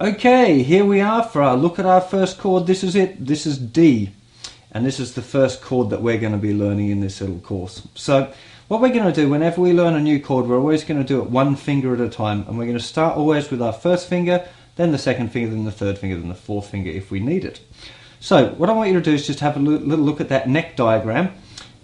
Okay, here we are for our look at our first chord. This is it. This is D. And this is the first chord that we're going to be learning in this little course. So what we're going to do whenever we learn a new chord, we're always going to do it one finger at a time. And we're going to start always with our first finger, then the second finger, then the third finger, then the fourth finger if we need it. So what I want you to do is just have a little look at that neck diagram.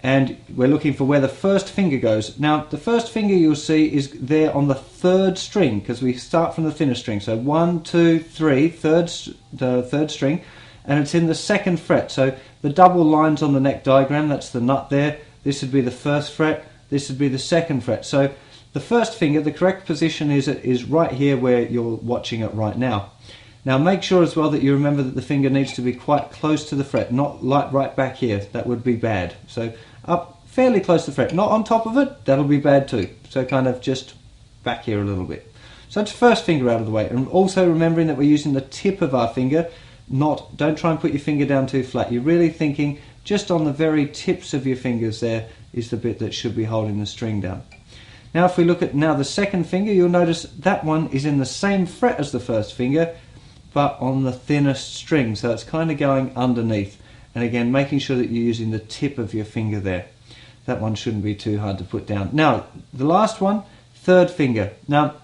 And we're looking for where the first finger goes. Now the first finger you'll see is there on the third string, because we start from the thinnest string. So 1, 2, 3, the third string, and it's in the second fret. So the double lines on the neck diagram, that's the nut there. This would be the first fret, this would be the second fret. So the first finger, the correct position is right here where you're watching it right now. Now make sure as well that you remember that the finger needs to be quite close to the fret, not like right back here. That would be bad. So up fairly close to the fret, not on top of it, that'll be bad too. So kind of just back here a little bit. So it's first finger out of the way, and also remembering that we're using the tip of our finger, don't try and put your finger down too flat. You're really thinking just on the very tips of your fingers there is the bit that should be holding the string down. Now if we look at now the second finger, you'll notice that one is in the same fret as the first finger, but on the thinnest string, so it's kind of going underneath. And again, making sure that you're using the tip of your finger there. That one shouldn't be too hard to put down. Now, the last one, third finger. Now,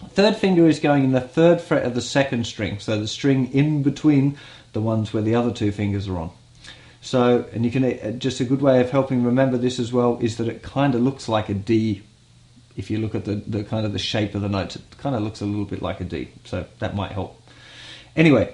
third finger is going in the third fret of the second string, so the string in between the ones where the other two fingers are on. So, and you can, just a good way of helping remember this as well is that it kind of looks like a D. If you look at the kind of the shape of the notes, it kind of looks a little bit like a D, so that might help. Anyway,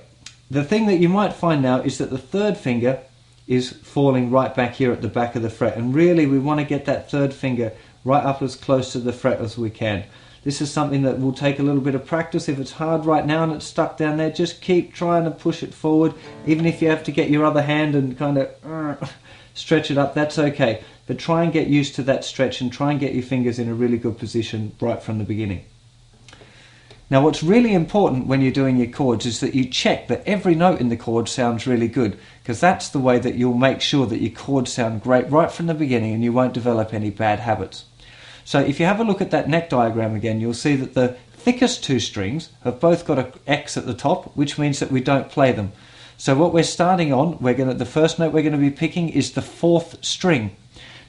the thing that you might find now is that the third finger is falling right back here at the back of the fret, and really we want to get that third finger right up as close to the fret as we can. This is something that will take a little bit of practice. If it's hard right now and it's stuck down there, just keep trying to push it forward. Even if you have to get your other hand and kind of stretch it up, that's okay. But try and get used to that stretch and try and get your fingers in a really good position right from the beginning. Now what's really important when you're doing your chords is that you check that every note in the chord sounds really good, because that's the way that you'll make sure that your chords sound great right from the beginning and you won't develop any bad habits. So if you have a look at that neck diagram again, you'll see that the thickest two strings have both got an X at the top, which means that we don't play them. So what we're starting on, the first note we're going to be picking is the fourth string.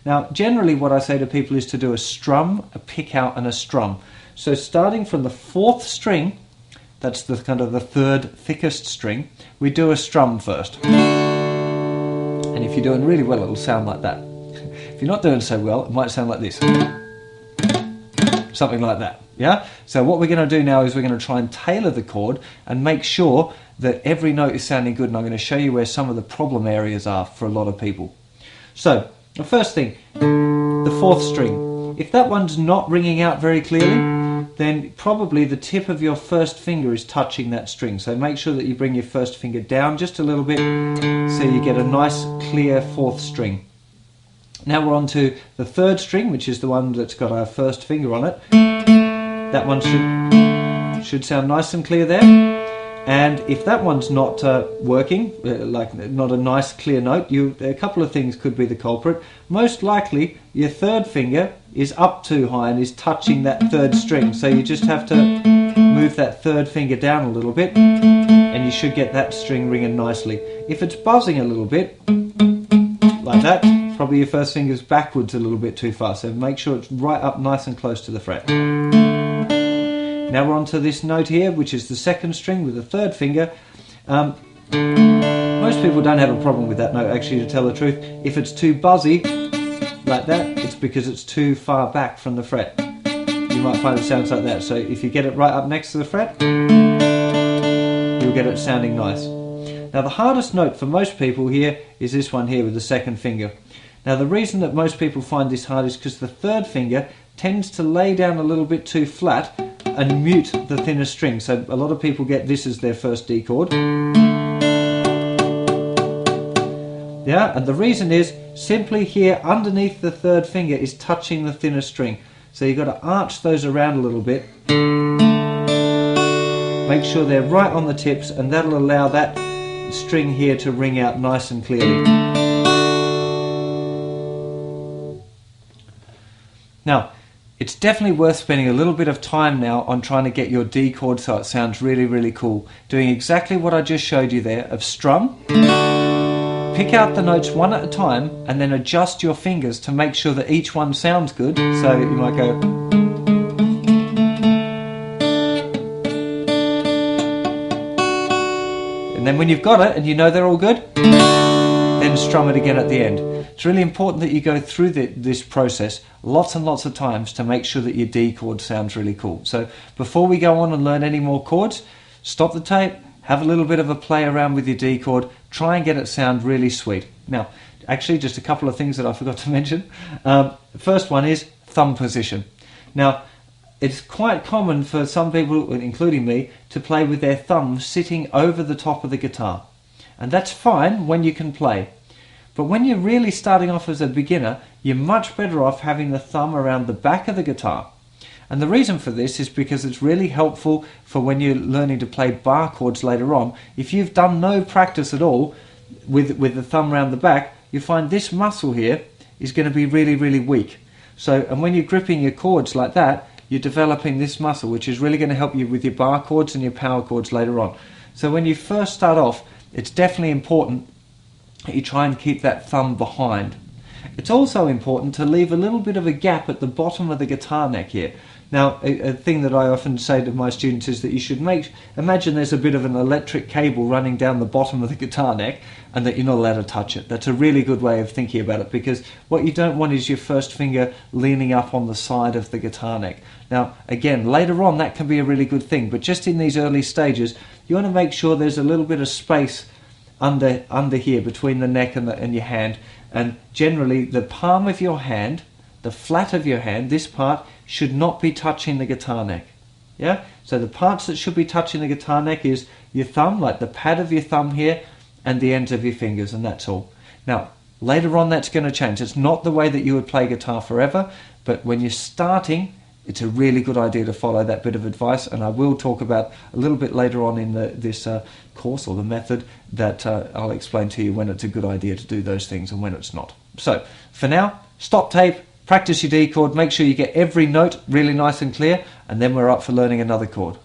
Now generally what I say to people is to do a strum, a pick out and a strum. So starting from the fourth string, that's the kind of the third thickest string, we do a strum first. And if you're doing really well, it'll sound like that. If you're not doing so well, it might sound like this. Something like that, yeah? So what we're going to do now is we're going to try and tailor the chord and make sure that every note is sounding good, and I'm going to show you where some of the problem areas are for a lot of people. So, the first thing, the fourth string. If that one's not ringing out very clearly, then probably the tip of your first finger is touching that string. So make sure that you bring your first finger down just a little bit so you get a nice clear fourth string. Now we're on to the third string, which is the one that's got our first finger on it. That one should sound nice and clear there. And if that one's not working, like not a nice clear note, a couple of things could be the culprit. Most likely your third finger is up too high and is touching that third string. So you just have to move that third finger down a little bit and you should get that string ringing nicely. If it's buzzing a little bit, like that, probably your first finger's backwards a little bit too far. So make sure it's right up nice and close to the fret. Now we're on to this note here, which is the second string with the third finger. Most people don't have a problem with that note, actually, to tell the truth. If it's too buzzy, like that, it's because it's too far back from the fret. You might find it sounds like that. So if you get it right up next to the fret, you'll get it sounding nice. Now the hardest note for most people here is this one here with the second finger. Now the reason that most people find this hard is because the third finger tends to lay down a little bit too flat and mute the thinner string. So a lot of people get this as their first D chord. Yeah, and the reason is simply here underneath the third finger is touching the thinner string. So you've got to arch those around a little bit. Make sure they're right on the tips, and that'll allow that string here to ring out nice and clearly. Now, it's definitely worth spending a little bit of time now on trying to get your D chord so it sounds really, really cool. Doing exactly what I just showed you there of strum, pick out the notes one at a time and then adjust your fingers to make sure that each one sounds good. So you might go, and then when you've got it and you know they're all good, then strum it again at the end. It's really important that you go through this process lots and lots of times to make sure that your D chord sounds really cool. So before we go on and learn any more chords, stop the tape, have a little bit of a play around with your D chord, try and get it sound really sweet. Now, actually just a couple of things that I forgot to mention. The first one is thumb position. Now, it's quite common for some people, including me, to play with their thumb sitting over the top of the guitar. And that's fine when you can play. But when you're really starting off as a beginner, you're much better off having the thumb around the back of the guitar. And the reason for this is because it's really helpful for when you're learning to play bar chords later on. If you've done no practice at all with the thumb around the back, you find this muscle here is going to be really, really weak. And when you're gripping your chords like that, you're developing this muscle, which is really going to help you with your bar chords and your power chords later on. So when you first start off, it's definitely important that you try and keep that thumb behind. It's also important to leave a little bit of a gap at the bottom of the guitar neck here. Now, a thing that I often say to my students is that you should imagine there's a bit of an electric cable running down the bottom of the guitar neck and that you're not allowed to touch it. That's a really good way of thinking about it, because what you don't want is your first finger leaning up on the side of the guitar neck. Now, again, later on that can be a really good thing, but just in these early stages, you want to make sure there's a little bit of space under here between the neck and your hand, and generally the palm of your hand, the flat of your hand, this part should not be touching the guitar neck. Yeah? So the parts that should be touching the guitar neck is your thumb, like the pad of your thumb here, and the ends of your fingers, and that's all. Now, later on that's going to change. It's not the way that you would play guitar forever, but when you're starting, it's a really good idea to follow that bit of advice, and I will talk about a little bit later on in this course, or the method, that I'll explain to you when it's a good idea to do those things and when it's not. So, for now, stop tape, practice your D chord, make sure you get every note really nice and clear, and then we're up for learning another chord.